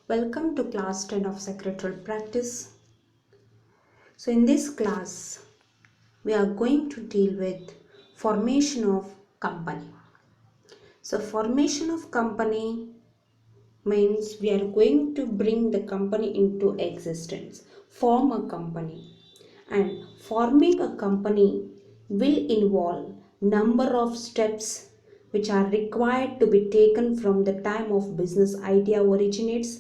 Welcome to class 10 of secretarial practice. So in this class we are going to deal with formation of company. So formation of company means we are going to bring the company into existence, form a company, and forming a company will involve number of steps which are required to be taken from the time of business idea originates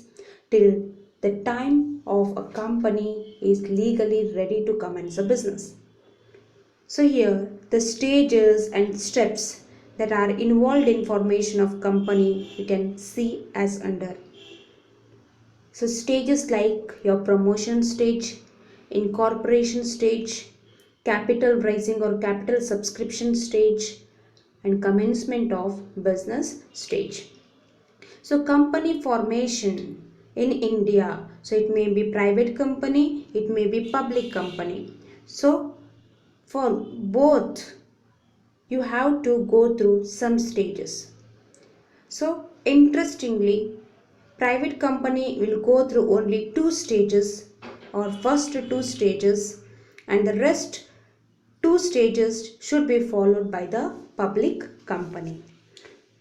till the time of a company is legally ready to commence a business. So here the stages and steps that are involved in formation of company you can see as under. So stages like your promotion stage, incorporation stage, capital raising or capital subscription stage, and commencement of business stage. So company formation in India, so it may be private company, it may be public company. So for both you have to go through some stages. So interestingly, private company will go through only two stages or first two stages, and the rest two stages should be followed by the public company.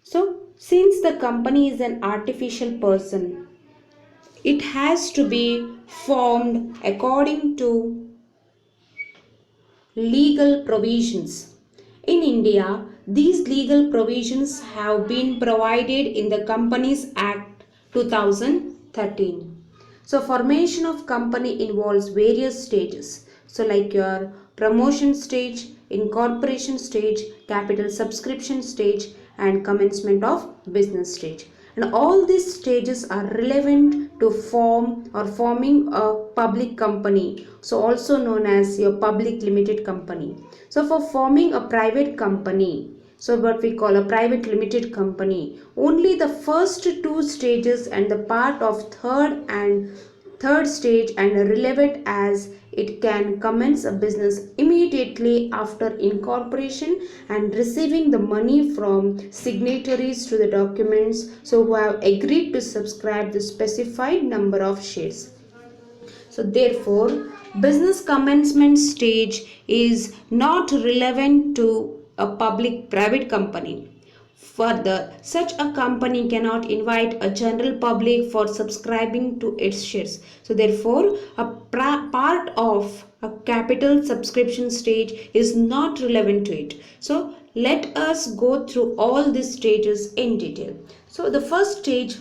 So since the company is an artificial person, it has to be formed according to legal provisions. In India, these legal provisions have been provided in the Companies Act 2013. So formation of company involves various stages. So like your promotion stage, incorporation stage, capital subscription stage, and commencement of business stage. And all these stages are relevant to form or forming a public company, so also known as your public limited company. So for forming a private company, so what we call a private limited company, only the first two stages and the part of third stage and relevant as it can commence a business immediately after incorporation and receiving the money from signatories to the documents, so who have agreed to subscribe the specified number of shares. So therefore business commencement stage is not relevant to a public private company. Further, such a company cannot invite a general public for subscribing to its shares. So therefore a part of a capital subscription stage is not relevant to it. So let us go through all these stages in detail. So the first stage,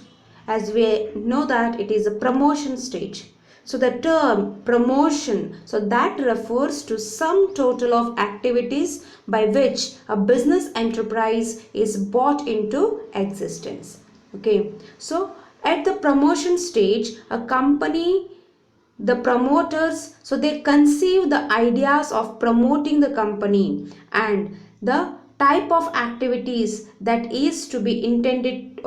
as we know, that it is a promotion stage. So the term promotion, so that refers to some total of activities by which a business enterprise is brought into existence. Okay, so at the promotion stage, a company, the promoters, so they conceive the ideas of promoting the company and the type of activities that is to be intended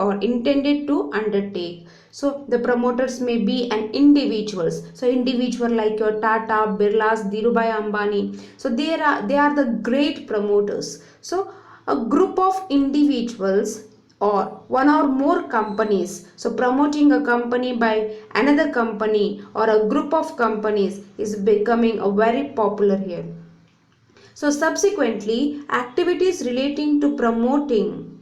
to undertake. So the promoters may be an individuals, so individual like your Tata, Birlas, Dhirubhai Ambani, so they are the great promoters. So a group of individuals or one or more companies, so promoting a company by another company or a group of companies is becoming a very popular here. So subsequently activities relating to promoting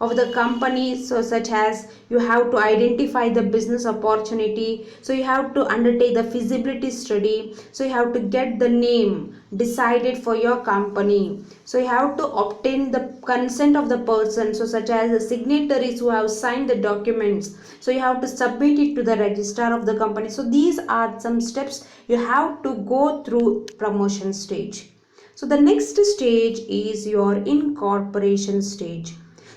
of the company, so such as you have to identify the business opportunity, so you have to undertake the feasibility study, so you have to get the name decided for your company, so you have to obtain the consent of the person, so such as the signatories who have signed the documents, so you have to submit it to the registrar of the company. So these are some steps you have to go through promotion stage. So the next stage is your incorporation stage.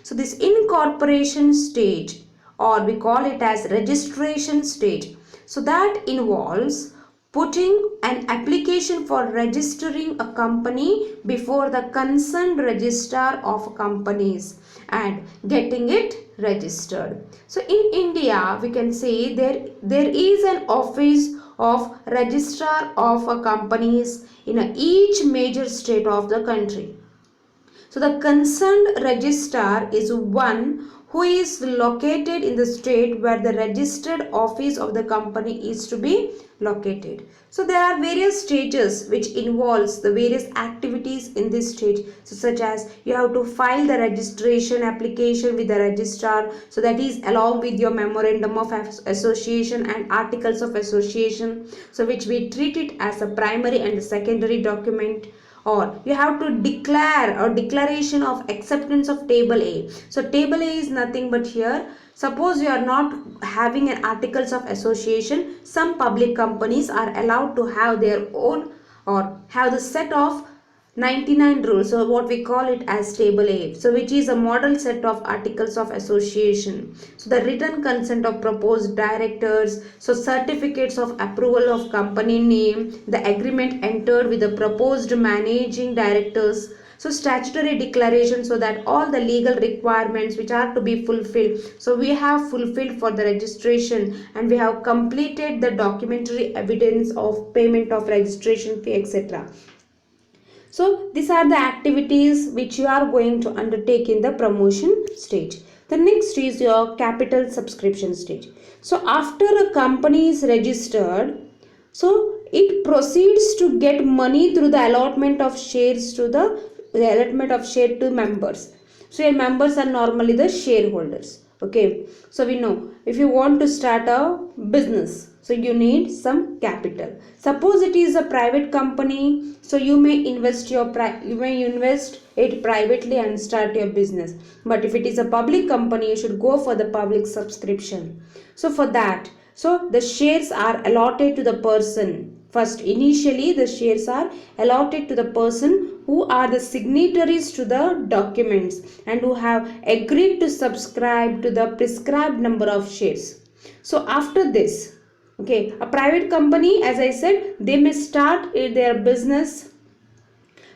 So this incorporation stage, or we call it as registration stage, so that involves putting an application for registering a company before the concerned registrar of companies and getting it registered. So in India we can say there is an office of registrar of companies in each major state of the country. So the concerned registrar is one who is located in the state where the registered office of the company is to be located. So there are various stages which involves the various activities in this stage. So such as you have to file the registration application with the registrar. So that is along with your memorandum of association and articles of association. So which we treat it as a primary and secondary document. Or you have to declare or declaration of acceptance of table A. So table A is nothing but here, suppose you are not having an articles of association, some public companies are allowed to have their own or have the set of 99 rules, so what we call it as table A, so which is a model set of articles of association. So the written consent of proposed directors, so certificates of approval of company name, the agreement entered with the proposed managing directors, so statutory declaration, so that all the legal requirements which are to be fulfilled, so we have fulfilled for the registration and we have completed the documentary evidence of payment of registration fee, etc. So these are the activities which you are going to undertake in the promotion stage. The next is your capital subscription stage. So after a company is registered, so it proceeds to get money through the allotment of shares to the allotment of share to members. So your members are normally the shareholders. Okay, so we know if you want to start a business, so you need some capital. Suppose it is a private company, so you may invest it privately and start your business. But if it is a public company, you should go for the public subscription. So for that, so the shares are allotted to the person. First, initially the shares are allotted to the person who are the signatories to the documents and who have agreed to subscribe to the prescribed number of shares. So after this, okay, a private company, as I said, they may start their business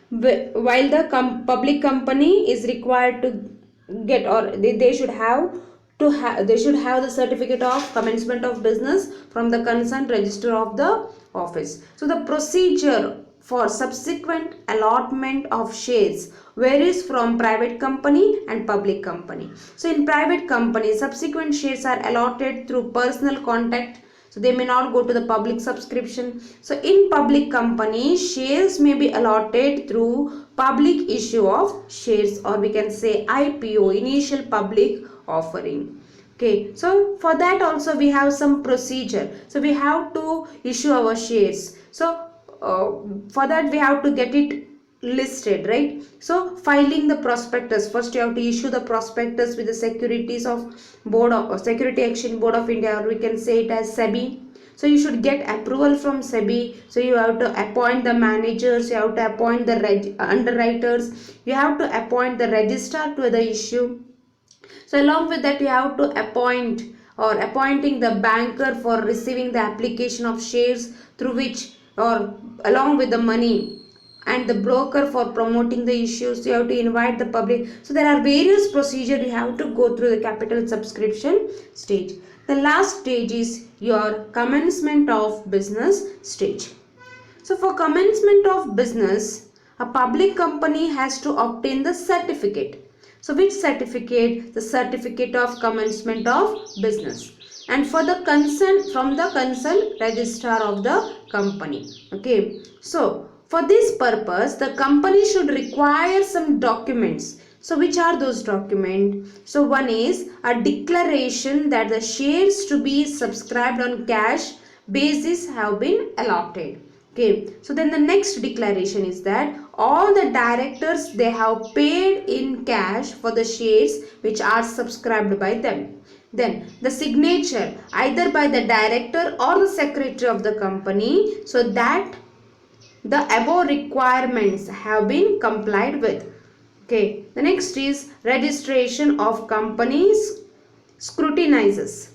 while the public company is required to get, or they should have the certificate of commencement of business from the concerned register of the office. So the procedure for subsequent allotment of shares varies from private company and public company. So in private company, subsequent shares are allotted through personal contact, so they may not go to the public subscription. So in public company, shares may be allotted through public issue of shares, or we can say IPO, initial public offering. Okay, so for that also we have some procedure. So we have to issue our shares. So for that we have to get it listed, right? So filing the prospectus, first you have to issue the prospectus with the securities of board of Security Exchange Board of India, or we can say it as SEBI. So you should get approval from SEBI. So you have to appoint the managers, you have to appoint the underwriters, you have to appoint the registrar to the issue. So along with that, you have to appointing the banker for receiving the application of shares, through which, or along with the money, and the broker for promoting the issues. You have to invite the public. So there are various procedures you have to go through the capital subscription stage. The last stage is your commencement of business stage. So for commencement of business, a public company has to obtain the certificate. So which certificate? The certificate of commencement of business, and for the consent from the concerned registrar of the company. Okay, so for this purpose the company should require some documents. So which are those documents? So one is a declaration that the shares to be subscribed on cash basis have been allotted. Okay, so then the next declaration is that all the directors, they have paid in cash for the shares which are subscribed by them. Then the signature either by the director or the secretary of the company, so that the above requirements have been complied with. Okay, the next is registration of companies scrutinizes.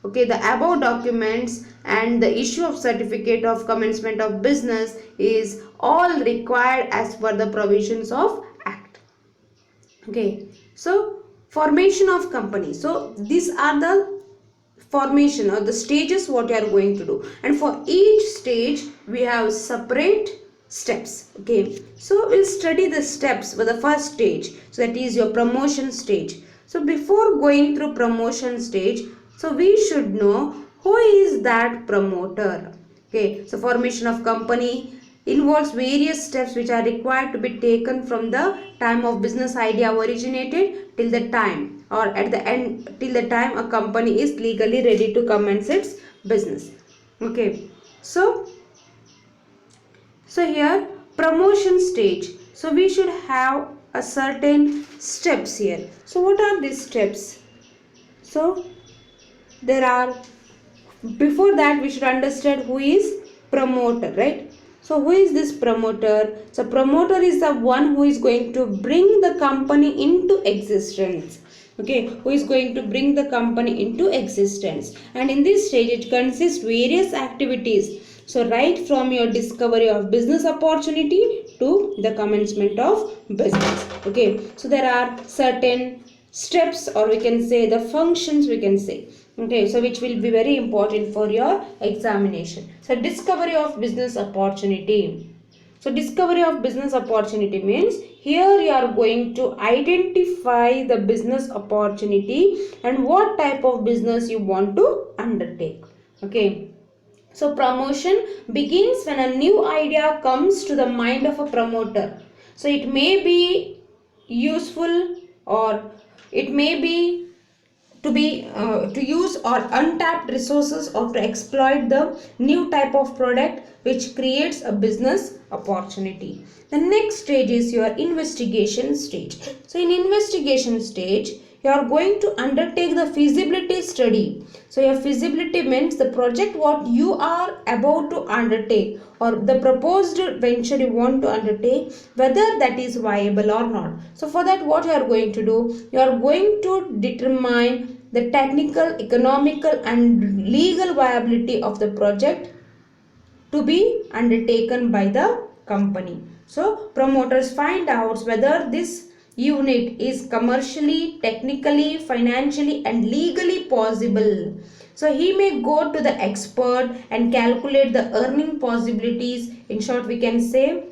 Okay, the above documents and the issue of certificate of commencement of business is all required as per the provisions of Act. Okay, so formation of company. So these are the formation or the stages what you are going to do, and for each stage we have separate steps. Okay, so we'll study the steps for the first stage, so that is your promotion stage. So before going through promotion stage, so we should know who is that promoter. Okay, so formation of company involves various steps which are required to be taken from the time of business idea originated till the time, or at the end till the time a company is legally ready to commence its business. Okay, so here promotion stage. So we should have a certain steps here. So what are these steps? So there are, before that we should understand who is promoter, right? So who is this promoter? So promoter is the one who is going to bring the company into existence. Okay, who is going to bring the company into existence, and in this stage it consists various activities. So right from your discovery of business opportunity to the commencement of business. Okay, so there are certain steps, or we can say the functions, we can say. Okay, so which will be very important for your examination. So discovery of business opportunity. So discovery of business opportunity means here you are going to identify the business opportunity and what type of business you want to undertake. Okay. So promotion begins when a new idea comes to the mind of a promoter. So it may be useful, or it may be to use or untapped resources, or to exploit the new type of product which creates a business opportunity. The next stage is your investigation stage. So in investigation stage you are going to undertake the feasibility study. So your feasibility means the project what you are about to undertake, or the proposed venture you want to undertake, whether that is viable or not. So for that what you are going to do, you are going to determine the technical, economical and legal viability of the project to be undertaken by the company. So promoters find out whether this unit is commercially, technically, financially and legally possible. So he may go to the expert and calculate the earning possibilities. In short, we can say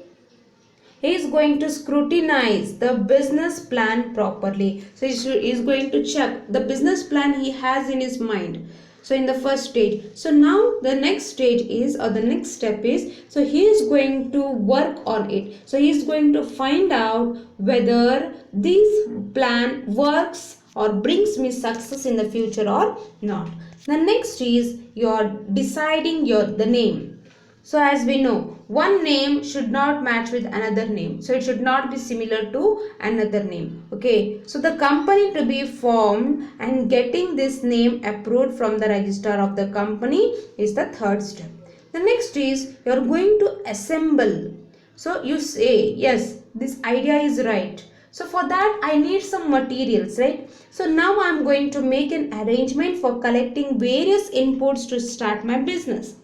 he is going to scrutinize the business plan properly. So he is going to check the business plan he has in his mind. So in the first stage, so now the next stage is, or the next step is, so he is going to work on it. So he is going to find out whether this plan works or brings me success in the future or not. The next is your deciding the name. So as we know, one name should not match with another name. So it should not be similar to another name. Okay. So the company to be formed and getting this name approved from the registrar of the company is the third step. The next is you are going to assemble. So you say, yes, this idea is right. So for that I need some materials, right? So now I am going to make an arrangement for collecting various inputs to start my business.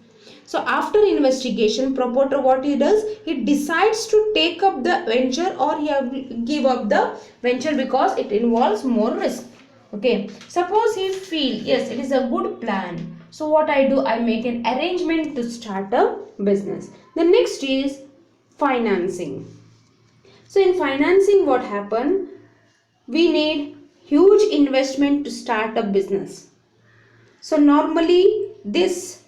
So after investigation, promoter what he does, he decides to take up the venture, or he give up the venture because it involves more risk. Okay, suppose he feel yes it is a good plan. So what I do, I make an arrangement to start a business. The next is financing. So in financing what happen, we need huge investment to start a business. So normally this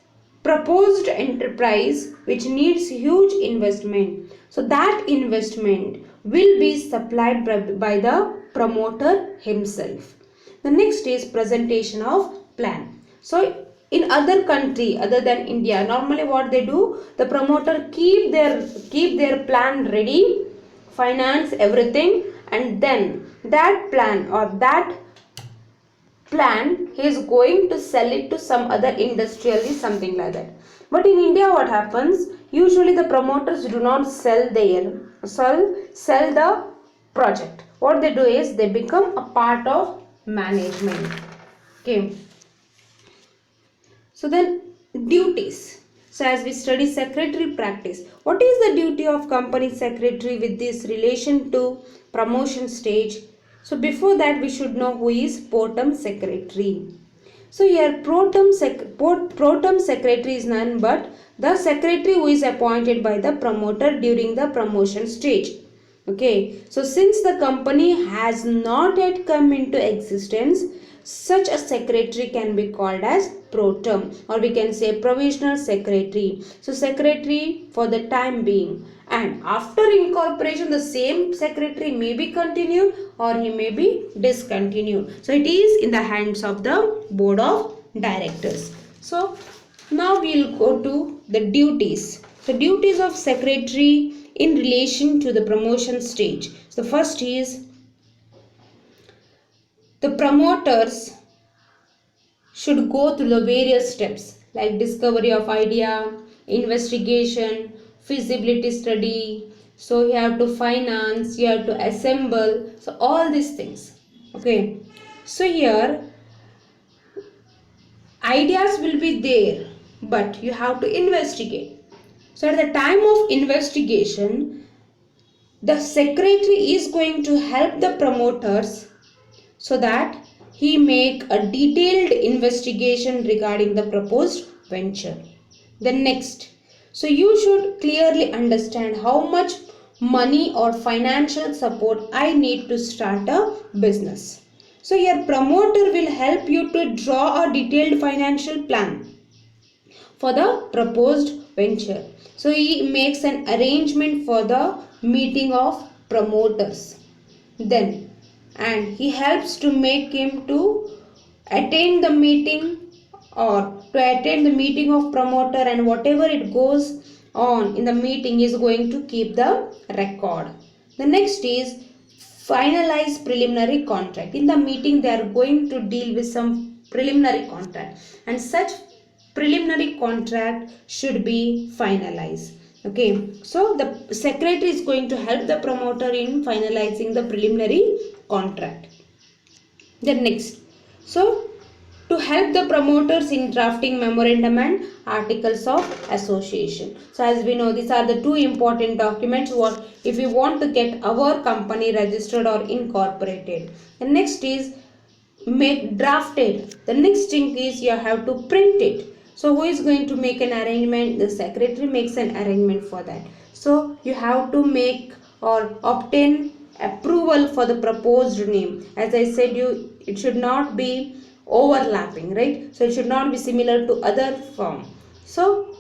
proposed enterprise which needs huge investment, so that investment will be supplied by the promoter himself. The next is presentation of plan. So in other country other than India, normally what they do, the promoter keep their plan ready, finance everything, and then that plan or that plan he is going to sell it to some other industrialist, something like that. But in India what happens, usually the promoters do not sell the project. What they do is they become a part of management. Okay, so then duties. So as we study secretary practice, what is the duty of company secretary with this relation to promotion stage? So before that we should know who is pro tem secretary. So here pro tem secretary is none but the secretary who is appointed by the promoter during the promotion stage. Okay, so since the company has not yet come into existence, such a secretary can be called as pro tem, or we can say provisional secretary. So secretary for the time being, and after incorporation the same secretary may be continued or he may be discontinued. So it is in the hands of the board of directors. So now we will go to the duties. So duties of secretary in relation to the promotion stage. So first is the promoters should go through the various steps like discovery of idea, investigation, feasibility study. So you have to finance, you have to assemble. So all these things. Okay. So here ideas will be there, but you have to investigate. So at the time of investigation, the secretary is going to help the promoters so that he make a detailed investigation regarding the proposed venture. Then next, so you should clearly understand how much money or financial support I need to start a business. So your promoter will help you to draw a detailed financial plan for the proposed venture. So he makes an arrangement for the meeting of promoters. Then, and he helps to make him to attend the meeting or to attend the meeting of promoter, and whatever it goes on in the meeting is going to keep the record. The next is finalize preliminary contract. In the meeting they are going to deal with some preliminary contract, and such preliminary contract should be finalized. Okay, so the secretary is going to help the promoter in finalizing the preliminary contract. Then next, so to help the promoters in drafting memorandum and articles of association. So as we know, these are the two important documents what if we want to get our company registered or incorporated. The next is make drafted. The next thing is you have to print it. So who is going to make an arrangement? The secretary makes an arrangement for that. So you have to make or obtain approval for the proposed name. As I said, it should not be overlapping, right? So it should not be similar to other firm. So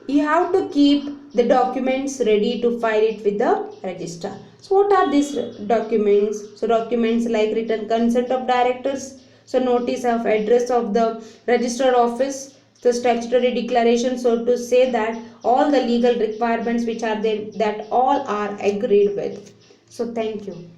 you have to keep the documents ready to file it with the registrar. So what are these documents? So documents like written consent of directors, so notice of address of the registered office, the statutory declaration, so to say that all the legal requirements which are there, that all are agreed with. So thank you.